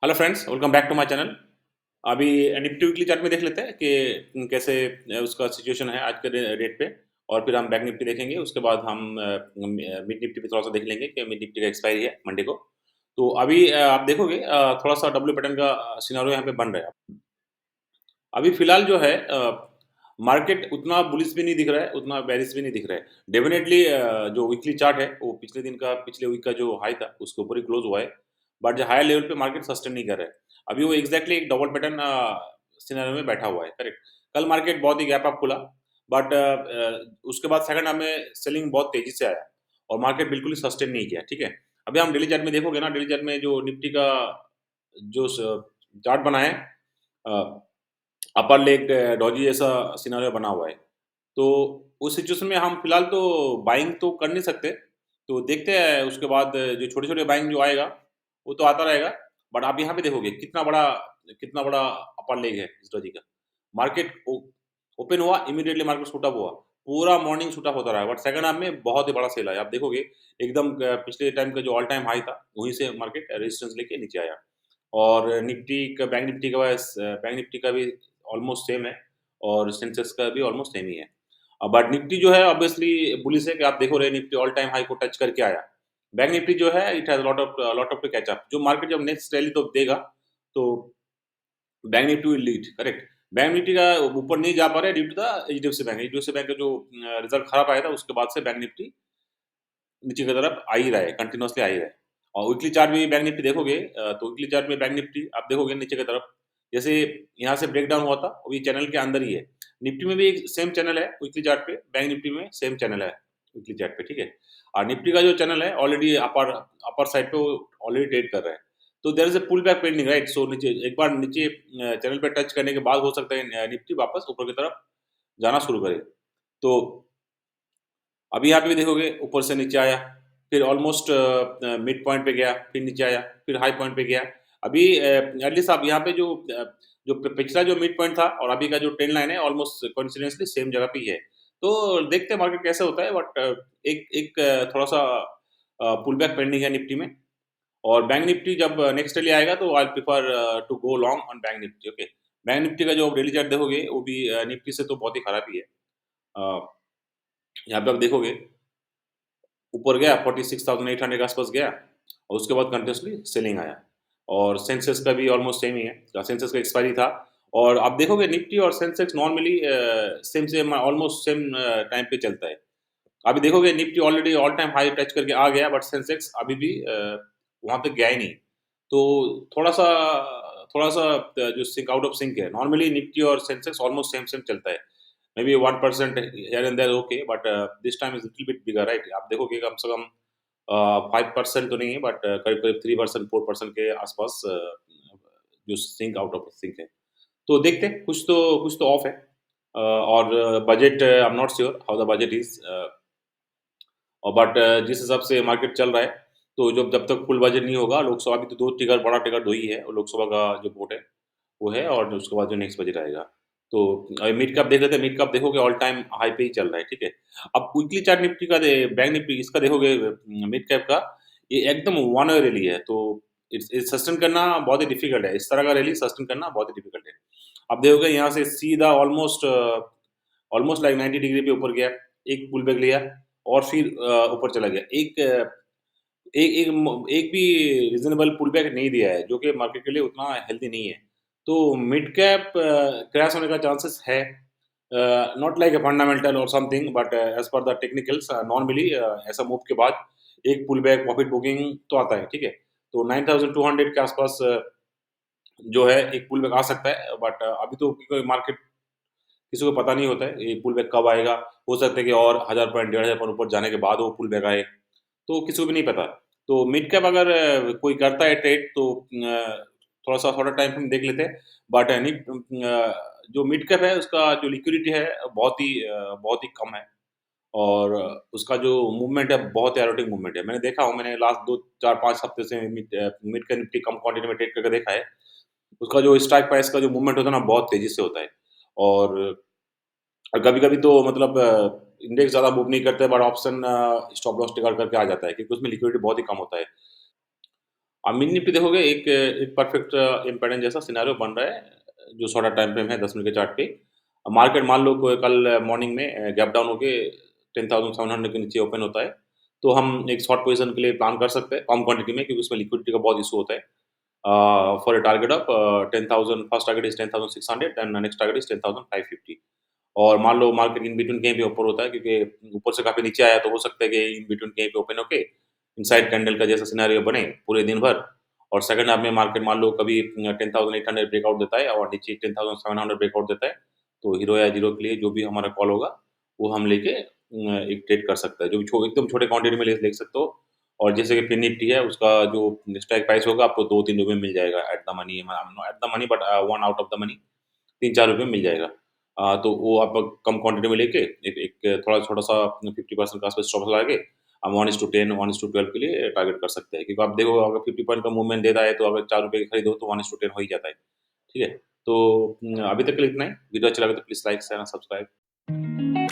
Hello friends, welcome back to my channel. अभी Nifty weekly chart में देख लेते हैं कि कैसे उसका सिचुएशन है आज के डेट पे। और फिर हम बैंक निफ्टी देखेंगे। उसके बाद हम मिड निफ्टी पे थोड़ा सा देख लेंगे कि मिड निफ्टी का एक्सपायरी है मंडे को। तो अभी आप देखोगे थोड़ा सा डब्ल्यू पैटर्न का सिनारियो यहाँ पे बन रहा है। अभी फिलहाल जो है मार्केट उतना बुलिश भी नहीं दिख रहा है, उतना बेरिश भी नहीं दिख रहा है। डेफिनेटली जो वीकली चार्ट है वो पिछले वीक का जो हाई था उसके ऊपर ही क्लोज हुआ है। बट जो हायर लेवल पे मार्केट सस्टेन नहीं कर रहा है। अभी वो एग्जैक्टली एक डबल पैटर्न सिनेरियो में बैठा हुआ है, करेक्ट। कल मार्केट बहुत ही गैप अप खुला, बट उसके बाद सेकंड हाफ में सेलिंग बहुत तेजी से आया और मार्केट बिल्कुल ही सस्टेन नहीं किया, ठीक है। अभी हम डेली चार्ट में देखोगे ना, डेली चार्ट में जो निफ्टी का जो चार्ट बना है, अपर लेग डॉजी जैसा सिनेरियो बना हुआ है। तो उस सिचुएशन में हम फिलहाल तो बाइंग तो कर नहीं सकते। तो देखते हैं उसके बाद जो छोटे-छोटे बाइंग जो आएगा, वो तो आता रहेगा। बट आप यहाँ पे देखोगे कितना बड़ा अपर लेग है इस डॉजी का। मार्केट ओपन हुआ, इमीडिएटली मार्केट शूट अप हुआ। पूरा मॉर्निंग शूट अप होता रहा। बट सेकंड हाफ में बहुत ही बड़ा सेल आया। आप देखोगे एकदम पिछले टाइम का जो ऑल टाइम हाई था, वहीं से मार्केट रेजिस्टेंस लेके नीचे आया। और बैंक निफ्टी का भी ऑलमोस्ट सेम है और सेंसेक्स का भी ऑलमोस्ट सेम ही है। बट निफ्टी जो है ऑब्वियसली बुलिश है कि आप देखो रहे निफ्टी ऑल टाइम हाई को टच करके आया। बैंक निफ्टी जो है it has lot of to catch up. जो मार्केट जब नेक्स्ट रैली तो देगा, तो Bank Nifty will lead, correct. Bank Nifty का ऊपर नहीं जा पा रहा है due to the HDFC bank. HDFC bank का जो रिजल्ट खराब आया था उसके बाद से बैंक निफ्टी नीचे की तरफ आ ही रहा है, कंटिन्यूअसली आ ही रहा है। और वीकली चार्ट में बैंक निफ्टी देखोगे तो वीकली चार्ट में बैंक निफ्टी आप देखोगे नीचे की तरफ, जैसे यहाँ से ब्रेक डाउन हुआ था, वो ये चैनल के अंदर ही है। निफ्टी में भी एक सेम चैनल है वीकली चार्ट पे, बैंक निफ्टी में सेम चैनल है वीकली चार्ट पे, ठीक है। और निफ्टी का जो चैनल है ऑलरेडी अपर अपर साइड पे वो ऑलरेडी ट्रेड कर रहा है। तो there is a pull back pending, right. So नीचे एक बार नीचे चैनल पे टच करने के बाद हो सकता है निफ्टी वापस ऊपर की तरफ जाना शुरू करे। तो अभी यहाँ पे भी देखोगे ऊपर से नीचे आया, फिर ऑलमोस्ट मिड पॉइंट पे गया, फिर नीचे आया, फिर हाई पॉइंट पे गया। अभी एटलीस्ट आप यहाँ पे जो पिछला जो मिड पॉइंट था और अभी का जो ट्रेंड लाइन है ऑलमोस्ट कोइंसिडेंटली सेम जगह पे ही है। तो देखते हैं मार्केट कैसे होता है। बट एक एक थोड़ा सा पुल बैक पेंडिंग है निफ्टी में। और बैंक निफ्टी जब नेक्स्ट डे आएगा तो I prefer to go long on Bank Nifty, okay. Bank Nifty का जो डेली चार्ट देखोगे वो भी निफ्टी से तो बहुत ही खराब ही है। अ, यहाँ पे आप देखोगे ऊपर गया 46,800 के आसपास गया और उसके बाद कंटिन्यूअसली सेलिंग आया। और सेंसेक्स का भी ऑलमोस्ट सेम ही है। सेंसेक्स का एक्सपायरी था। और आप देखोगे निफ्टी और Sensex normally same same almost same time पे चलता है। अभी देखोगे Nifty already all time high touch करके आ गया, बट सेंसेक्स अभी भी वहाँ तक गया ही नहीं। तो थोड़ा सा जो सिंक आउट ऑफ सिंक है। नॉर्मली निफ्टी और सेंसेक्स ऑलमोस्ट सेम सेम चलता है। Maybe 1% here and there, okay, but this time is little bit bigger, right. आप देखोगे कम से कम 5% तो नहीं है, बट करीब करीब 3% 4% के आसपास जो सिंक आउट ऑफ सिंक है। तो देखते हैं, कुछ तो ऑफ है। और budget I am not sure how the budget is. और बट जिस हिसाब से मार्केट चल रहा है, तो जब तक फुल बजट नहीं होगा, लोकसभा की तो 2 टिकट बड़ा टिकट 2 ही है और लोकसभा का जो वोट है, वो है। और उसके बाद जो नेक्स्ट बजट आएगा। तो मिड कैप देख लेते हैं। मिड कैप देखोगे ऑल टाइम हाई पे ही चल रहा है, ठीक है। अब वीकली चार्ट निफ्टी का बैंक निफ्टी इसका देखोगे मिड कैप का, ये एकदम वन वे रैली है। तो इट्स सस्टेन करना बहुत ही डिफिकल्ट है। इस तरह का रैली सस्टेन करना बहुत ही डिफिकल्ट है। अब देखोगे यहाँ से सीधा ऑलमोस्ट ऑलमोस्ट लाइक 90 डिग्री पे ऊपर गया, एक पुल बैक लिया और फिर ऊपर चला गया। एक एक म एक भी रीज़नेबल पुलबैक नहीं दिया है, जो कि मार्केट के लिए उतना हेल्दी नहीं है। तो मिड कैप क्रैश होने का चांसेस है। नॉट लाइक अ फंडामेंटल और something, but as per the technicals normally ऐसा मूव के बाद एक पुलबैक प्रॉफिट बुकिंग तो आता है, ठीक है। तो 9200 के आसपास जो है एक पुलबैक आ सकता है। बट अभी तो क्योंकि मार्केट किसी को पता नहीं होता है ये पुलबैक कब आएगा। हो सकता है कि और 1000 पॉइंट 1500 पॉइंट ऊपर जाने के बाद वो पुलबैक आए। तो किसी को भी नहीं पता। तो मिड कैप अगर कोई करता है ट्रेड तो थोड़ा-सा थोड़ा टाइम फ्रेम देख लेते हैं। बट जो मिड कैप है उसका जो लिक्विडिटी है बहुत ही कम है। और उसका जो मूवमेंट है बहुत ही एरोटिक मूवमेंट है। मैंने देखा हूँ, मैंने लास्ट 2 4-5 हफ्ते से मिड कैप निफ्टी कम क्वांटिटी में ट्रेड करके देखा है। उसका जो स्ट्राइक प्राइस का जो मूवमेंट होता है ना बहुत तेज़ी से होता है। और कभी-कभी तो मतलब इंडेक्स ज़्यादा मूव नहीं करते, but option stop loss trigger करके आ जाता है क्योंकि उसमें लिक्विडिटी बहुत ही कम होता है। मिड निफ्टी देखोगे एक एक परफेक्ट इम्पेडेंस जैसा सिनेरियो बन रहा है, जो शॉर्टर टाइम फ्रेम है 10 मिनट के चार्ट पे। मार्केट मान लो कल मॉर्निंग में गैप डाउन होके 10,700 के नीचे ओपन होता है, तो हम एक शॉर्ट पोजीशन के लिए प्लान कर सकते हैं कम क्वांटिटी में, क्योंकि उसमें लिक्विडिटी का बहुत इशू होता है। For a target of 10,000, first target is 10,600 and next target is 10,550। और मान लो मार्केट इन बिटवीन कहीं पे ऊपर होता है, क्योंकि ऊपर से काफी नीचे आया, तो हो सकता है कि इन बिटवीन कहीं पे ओपन होके इनसाइड कैंडल का जैसा सिनेरियो बने पूरे दिन भर। और सेकंड हाफ में मार्केट मान लो कभी 10,800 ब्रेकआउट देता है और नीचे 10,700 ब्रेकआउट देता है, तो हीरो या जीरो के लिए जो भी हमारा कॉल होगा वो हम लेके एक ट्रेड कर सकते हैं, जो भी एकदम छोटे क्वांटिटी में ले सकते हो। और जैसे कि फिन निफ्टी है, उसका जो स्ट्राइक प्राइस होगा आपको 2-3 रुपए में मिल जाएगा at the money, at the money but one out of the money 3-4 रुपए में मिल जाएगा। तो वो आप कम क्वांटिटी में लेके एक एक थोड़ा छोटा-सा 50% का आस-पास स्टॉप लगा के हम 1:10, 1:12 के लिए टारगेट कर सकते हैं। क्योंकि आप देखो अगर 50 पॉइंट का मूवमेंट दे रहा है, तो अगर ₹4 की खरीदो तो 1:10 हो ही जाता है। ठीक है? तो अभी तक के लिए इतना ही। वीडियो अच्छा लगा तो please like, share and subscribe.